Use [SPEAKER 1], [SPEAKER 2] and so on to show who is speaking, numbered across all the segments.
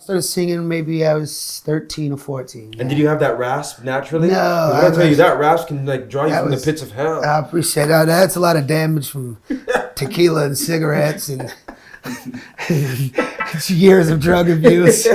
[SPEAKER 1] Started singing maybe I was 13 or 14.
[SPEAKER 2] And did you have that rasp naturally?
[SPEAKER 1] No.
[SPEAKER 2] I gotta tell you, that rasp can like draw you from the pits of hell.
[SPEAKER 1] I appreciate that. That's a lot of damage from tequila and cigarettes and years of drug abuse.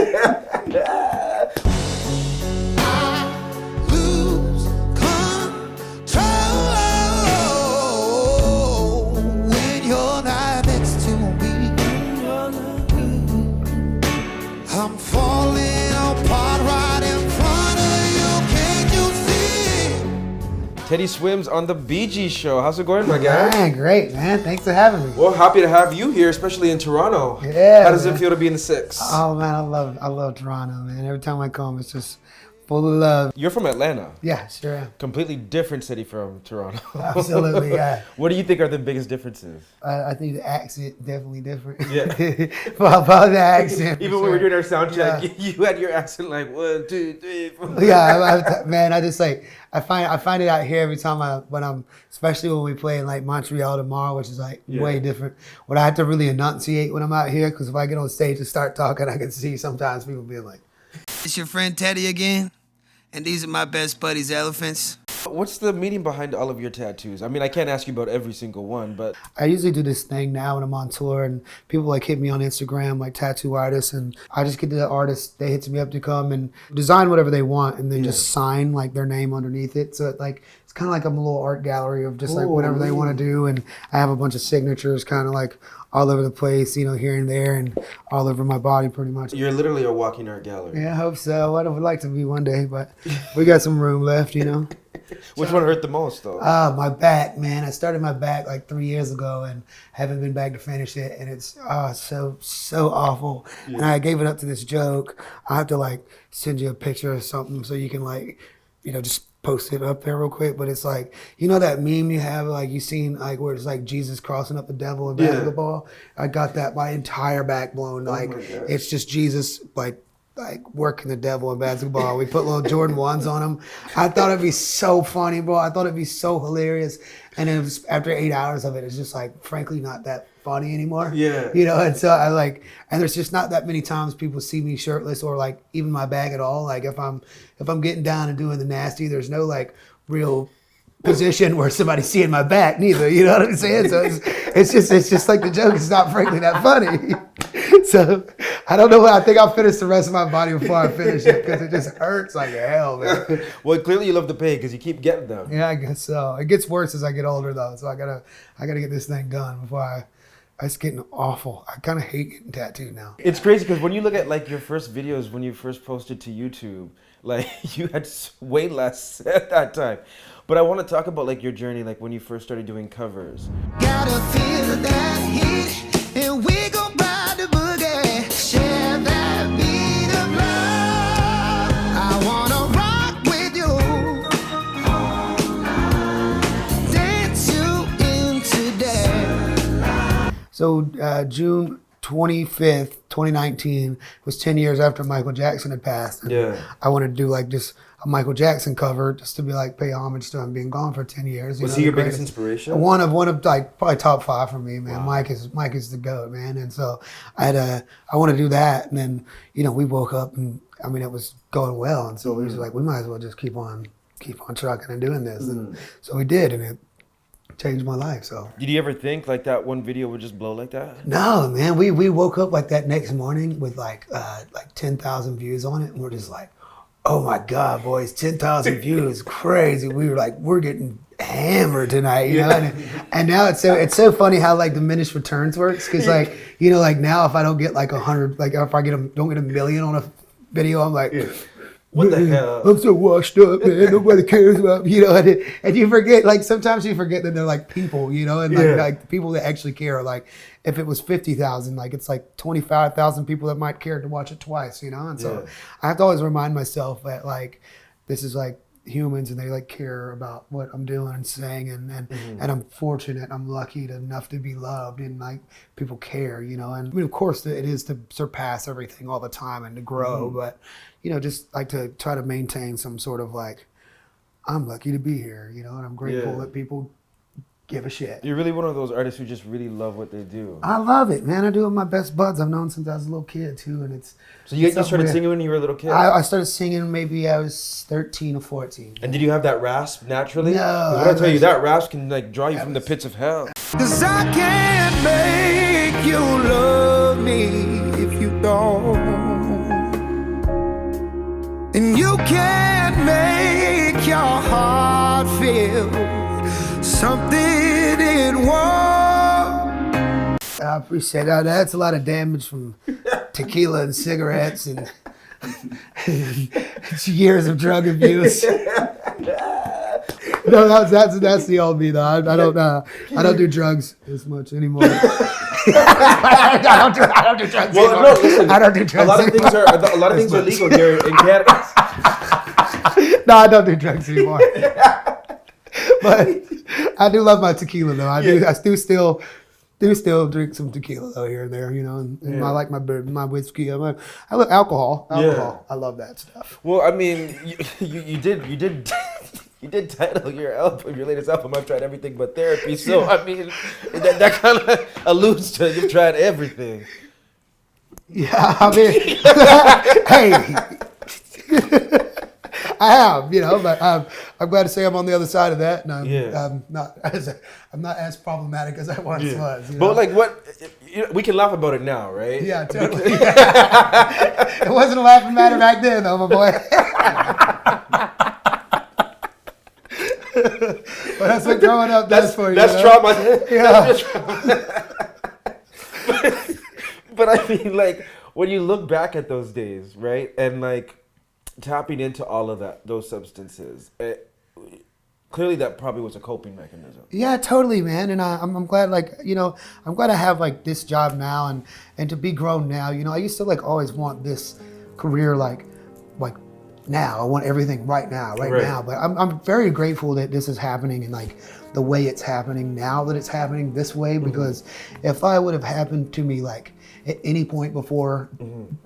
[SPEAKER 2] Teddy Swims on the BG Show. How's it going, my guy?
[SPEAKER 1] Man, great, man. Thanks for having me.
[SPEAKER 2] Well, happy to have you here, especially in Toronto.
[SPEAKER 1] Yeah.
[SPEAKER 2] How does it feel to be in the 6?
[SPEAKER 1] Oh man, I love Toronto, man. Every time I come, it's just full of love.
[SPEAKER 2] You're from Atlanta.
[SPEAKER 1] Yeah, sure am.
[SPEAKER 2] Completely different city from Toronto.
[SPEAKER 1] Absolutely, yeah.
[SPEAKER 2] What do you think are the biggest differences?
[SPEAKER 1] I think the accent definitely different.
[SPEAKER 2] Yeah.
[SPEAKER 1] About the accent.
[SPEAKER 2] Even when we were doing our sound check, you had your accent like 1, 2, 3, 4.
[SPEAKER 1] Yeah, man. I just like I find it out here every time when I'm especially when we play in like Montreal tomorrow, which is like way different. When I have to really enunciate when I'm out here, because if I get on stage and start talking, I can see sometimes people being like, "It's your friend Teddy again, and these are my best buddies, elephants."
[SPEAKER 2] What's the meaning behind all of your tattoos? I mean, I can't ask you about every single one, but
[SPEAKER 1] I usually do this thing now when I'm on tour, and people like hit me on Instagram, like tattoo artists, and I just get the artist, they hit me up to come and design whatever they want, and then just sign like their name underneath it. So it's kind of like a little art gallery of just like whatever they want to do, and I have a bunch of signatures kind of like all over the place, you know, here and there, and all over my body pretty much.
[SPEAKER 2] You're literally a walking art gallery.
[SPEAKER 1] Yeah, I hope so. I would like to be one day, but we got some room left, you know.
[SPEAKER 2] Which one hurt the most, though?
[SPEAKER 1] My back, man. I started my back like 3 years ago and haven't been back to finish it. And it's so awful. Yeah. And I gave it up to this joke. I have to like send you a picture or something so you can like, you know, just post it up there real quick. But it's like, you know that meme you have, like you seen like where it's like Jesus crossing up the devil in basketball? I got that, my entire back blown. Like it's just Jesus like working the devil in basketball. We put little Jordan 1s on him. I thought it'd be so funny, bro. I thought it'd be so hilarious. And it was, after 8 hours of it, it's just like, frankly, not that funny anymore.
[SPEAKER 2] Yeah.
[SPEAKER 1] You know, and so I like, and there's just not that many times people see me shirtless or like even my bag at all. Like if I'm getting down and doing the nasty, there's no like real position where somebody's seeing my back neither. You know what I'm saying? So it's just like the joke is not frankly that funny. So I don't know. I think I'll finish the rest of my body before I finish it because it just hurts like hell, man.
[SPEAKER 2] Well, clearly you love the pain because you keep getting them.
[SPEAKER 1] Yeah, I guess so. It gets worse as I get older though, so I gotta get this thing done before it's getting awful. I kind of hate getting tattooed now.
[SPEAKER 2] It's crazy because when you look at like your first videos when you first posted to YouTube, like you had way less at that time. But I want to talk about like your journey, like when you first started doing covers.
[SPEAKER 1] Gotta feel that heat, and we go by the boogie, share that beat of love. I wanna rock with you, dance you in today. So June 25th, 2019 was 10 years after Michael Jackson had passed. And I wanted to do like just a Michael Jackson cover just to be like pay homage to him being gone for 10 years.
[SPEAKER 2] Was he your biggest inspiration?
[SPEAKER 1] One of like probably top 5 for me, man. Wow. Mike is the GOAT, man. And so I want to do that. And then, you know, we woke up and I mean it was going well. And so we was like, we might as well just keep on trucking and doing this. And so we did, and it changed my life. So
[SPEAKER 2] did you ever think like that one video would just blow like that?
[SPEAKER 1] No, man. We woke up like that next morning with like 10,000 views on it, and we're just like, oh my God, boys, 10,000 views, crazy. We were like, we're getting hammered tonight, you know? And now it's so funny how like diminished returns works, because like, you know, like now if I don't get like 100, like if I don't get 1 million on a video, I'm like,
[SPEAKER 2] what the hell?
[SPEAKER 1] I'm so washed up, man. Nobody cares about me, you know. And you forget, like sometimes you forget that they're like people, you know, and like the people that actually care. Like if it was 50,000, like it's like 25,000 people that might care to watch it twice, you know. And so I have to always remind myself that like this is like humans, and they like care about what I'm doing and saying, and I'm fortunate, I'm lucky enough to be loved, and like people care, you know. And I mean, of course, it is to surpass everything all the time and to grow, but you know, just like to try to maintain some sort of like, I'm lucky to be here, you know, and I'm grateful that people give a shit.
[SPEAKER 2] You're really one of those artists who just really love what they do.
[SPEAKER 1] I love it, man. I do it with my best buds. I've known since I was a little kid too, and it's.
[SPEAKER 2] So you
[SPEAKER 1] something
[SPEAKER 2] started
[SPEAKER 1] weird.
[SPEAKER 2] singing when you were a little kid?
[SPEAKER 1] I started singing maybe I was 13 or 14.
[SPEAKER 2] And did you have that rasp naturally?
[SPEAKER 1] No,
[SPEAKER 2] 'Cause I tell you, that rasp can like draw you from the pits of hell.
[SPEAKER 1] 'Cause I can't make you love me if you don't. And you can't make your heart feel something it won't. I appreciate that. That's a lot of damage from tequila and cigarettes and years of drug abuse. No, that's the old me though. I don't do drugs as much anymore. I don't do drugs
[SPEAKER 2] Well,
[SPEAKER 1] anymore.
[SPEAKER 2] no, listen.
[SPEAKER 1] I don't do drugs
[SPEAKER 2] A lot of
[SPEAKER 1] anymore.
[SPEAKER 2] things are legal here in Canada.
[SPEAKER 1] No, I don't do drugs anymore. But I do love my tequila though. I do still drink some tequila though here and there, you know. And I like my whiskey. I love alcohol.
[SPEAKER 2] Yeah.
[SPEAKER 1] I love that stuff.
[SPEAKER 2] Well, I mean, you did you did title your album, your latest album, I've Tried Everything But Therapy. So I mean, that kind of alludes to you've tried everything.
[SPEAKER 1] Yeah, I mean, hey. I have, you know, but I'm glad to say I'm on the other side of that, and I'm not as problematic as I once was. You know?
[SPEAKER 2] But like, what we can laugh about it now, right?
[SPEAKER 1] Yeah, totally. It wasn't a laughing matter back then, though, my boy. But that's what growing up does for you.
[SPEAKER 2] That's
[SPEAKER 1] trauma.
[SPEAKER 2] Yeah. But I mean, like, when you look back at those days, right, and like tapping into all of those substances, clearly that probably was a coping mechanism.
[SPEAKER 1] Yeah, totally, man. And I'm glad, like, you know, I'm glad I have like this job now and to be grown now. You know, I used to like always want this career like now. I want everything right now. But I'm very grateful that this is happening and like the way it's happening now, that it's happening this way, because if I would have happened to me like at any point before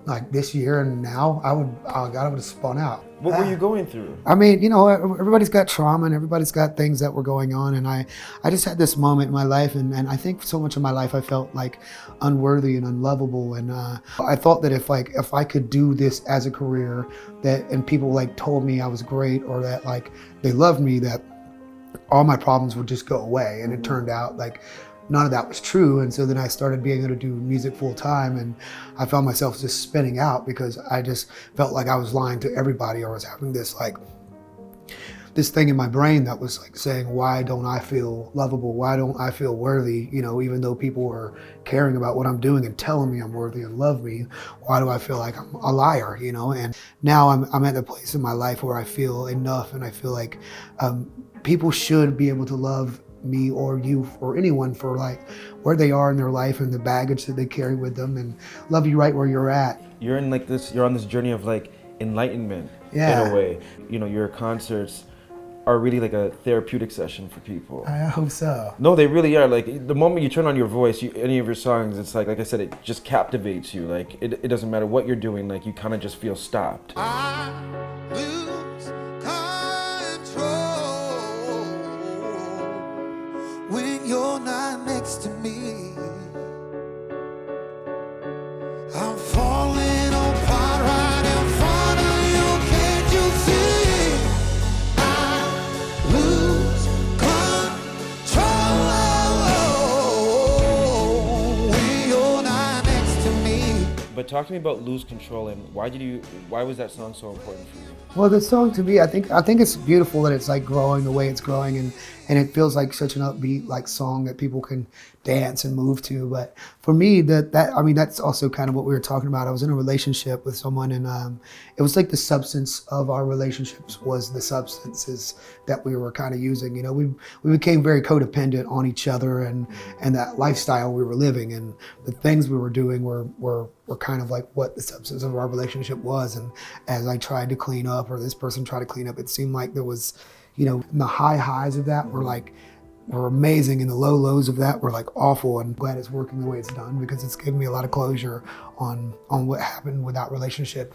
[SPEAKER 1] like this year and now, I would have spun out.
[SPEAKER 2] What were you going through?
[SPEAKER 1] I mean, you know, everybody's got trauma and everybody's got things that were going on. And I just had this moment in my life. And I think so much of my life I felt like unworthy and unlovable. And I thought that if I could do this as a career, and people like told me I was great, or that like they loved me, that all my problems would just go away. And it turned out like none of that was true. And so then I started being able to do music full time, and I found myself just spinning out because I just felt like I was lying to everybody, or was having this thing in my brain that was like saying, why don't I feel lovable? Why don't I feel worthy? You know, even though people are caring about what I'm doing and telling me I'm worthy and love me, why do I feel like I'm a liar? You know, and now I'm at the place in my life where I feel enough, and I feel like people should be able to love me or you or anyone for like where they are in their life and the baggage that they carry with them, and love you right where you're at.
[SPEAKER 2] You're on this journey of like enlightenment in a way. You know, your concerts are really like a therapeutic session for people.
[SPEAKER 1] I hope so.
[SPEAKER 2] No, they really are. Like the moment you turn on your voice, any of your songs, it's like I said, it just captivates you. Like it doesn't matter what you're doing, like you kind of just feel stopped.
[SPEAKER 3] I lose control when you're not next to me. I'm falling apart right in front of you. Can't you see? I lose control when you're not next to me.
[SPEAKER 2] But talk to me about Lose Control, and why was that song so important for you?
[SPEAKER 1] Well, the song to me, I think it's beautiful that it's like growing the way it's growing, and it feels like such an upbeat like song that people can dance and move to. But for me, that's also kind of what we were talking about. I was in a relationship with someone, and it was like the substance of our relationships was the substances that we were kind of using. You know, we became very codependent on each other and that lifestyle we were living, and the things we were doing were kind of like what the substance of our relationship was. And as I tried to clean up, or this person tried to clean up, it seemed like there was, you know, the highs of that were amazing, and the lows of that were like awful. And I'm glad it's working the way it's done, because it's given me a lot of closure on what happened with that relationship,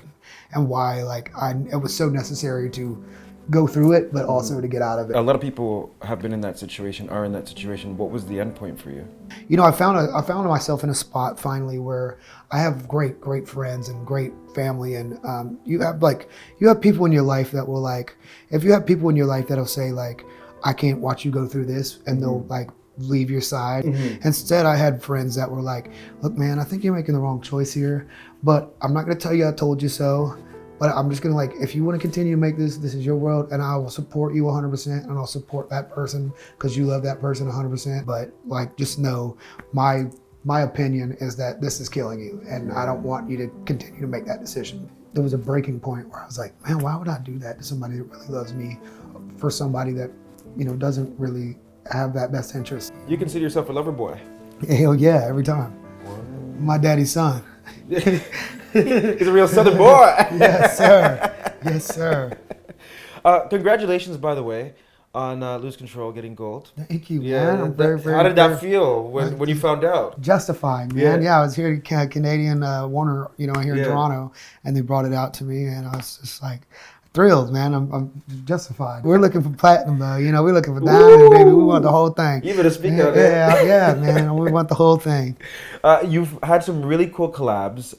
[SPEAKER 1] and why it was so necessary to go through it, but also to get out of it.
[SPEAKER 2] A lot of people have been in that situation, are in that situation. What was the end point for you?
[SPEAKER 1] You know, I found myself in a spot finally where I have great friends and great family, and you have people in your life that will like, if you have people in your life that'll say like, I can't watch you go through this, and they'll like leave your side. Instead, I had friends that were like, look man, I think you're making the wrong choice here, but I'm not gonna tell you I told you so, but I'm just gonna like, if you want to continue to make this is your world, and I will support you 100%, and I'll support that person because you love that person 100%, but like just know my opinion is that this is killing you, and I don't want you to continue to make that decision. There was a breaking point where I was like, man, why would I do that to somebody that really loves me for somebody that, you know, doesn't really have that best interest?
[SPEAKER 2] You consider yourself a lover boy?
[SPEAKER 1] Hell yeah, every time. My daddy's son.
[SPEAKER 2] He's a real Southern boy.
[SPEAKER 1] Yes, sir. Yes, sir.
[SPEAKER 2] Congratulations, by the way, on Lose Control getting gold.
[SPEAKER 1] Thank you, man. I'm very,
[SPEAKER 2] How did that feel when you found out?
[SPEAKER 1] Justifying, man. Yeah, I was here at Canadian Warner, you know, here in Toronto, and they brought it out to me, and I was just like, thrilled, man. I'm justified. We're looking for platinum, though. You know, we're looking for diamond, baby. We want the whole thing.
[SPEAKER 2] You better speak on it.
[SPEAKER 1] Yeah, man. We want the whole thing.
[SPEAKER 2] You've had some really cool collabs,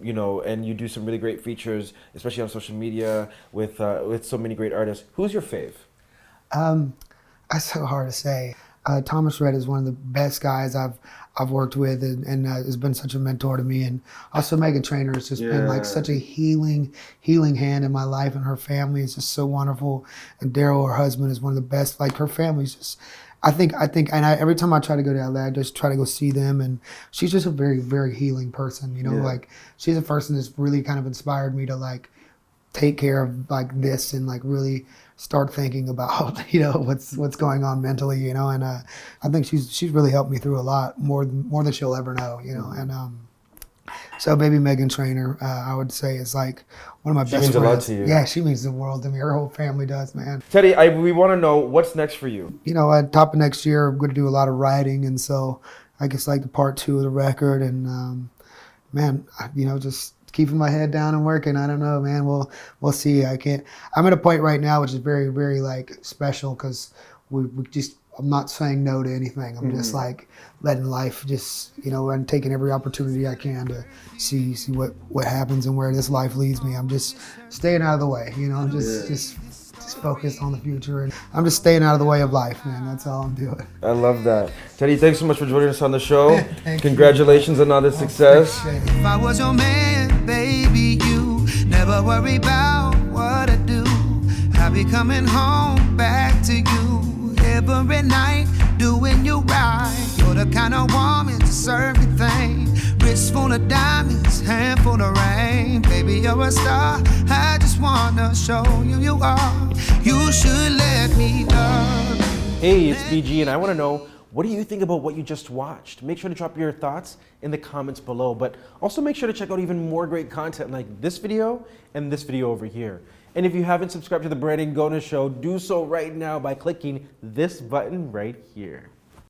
[SPEAKER 2] you know, and you do some really great features, especially on social media with so many great artists. Who's your fave?
[SPEAKER 1] That's so hard to say. Thomas Rhett is one of the best guys I've worked with, and has been such a mentor to me. And also Megan Trainor has just been like such a healing hand in my life, and her family is just so wonderful. And Daryl, her husband, is one of the best. Like her family's just, I think, and every time I try to go to LA, I just try to go see them. And she's just a very, very healing person. You know, like she's a person that's really kind of inspired me to like take care of like this and like really start thinking about, you know, what's going on mentally, you know. And I think she's really helped me through a lot more than she'll ever know, you know. And so baby Megan Trainor, I would say, is like one of my best friends. She means a lot to you. Yeah, she means the world to me. Her whole family does, man.
[SPEAKER 2] Teddy, we want to know what's next for you.
[SPEAKER 1] You know, at top of next year, I'm going to do a lot of writing, and so I guess like the part 2 of the record, and man, you know, just keeping my head down and working. I don't know, man. We'll see. I'm at a point right now which is very, very like special, because I'm not saying no to anything. I'm just like letting life just, you know, and taking every opportunity I can to see what happens and where this life leads me. I'm just staying out of the way, you know. I'm just focused on the future, and I'm just staying out of the way of life, man. That's all I'm doing.
[SPEAKER 2] I love that. Teddy, thanks so much for joining us on the show. Congratulations on all this success.
[SPEAKER 3] If I was your man, baby, you never worry about what I do. I'll be coming home back to you every night, doing you right. You're the kind of woman to serve your thing. Wrist full of diamonds, hand full of rain. Baby, you're a star. I just wanna show you are. You should let me love you.
[SPEAKER 2] Hey, it's BG, and I want to know, what do you think about what you just watched? Make sure to drop your thoughts in the comments below, but also make sure to check out even more great content like this video and this video over here. And if you haven't subscribed to the Brandon Gona Show, do so right now by clicking this button right here.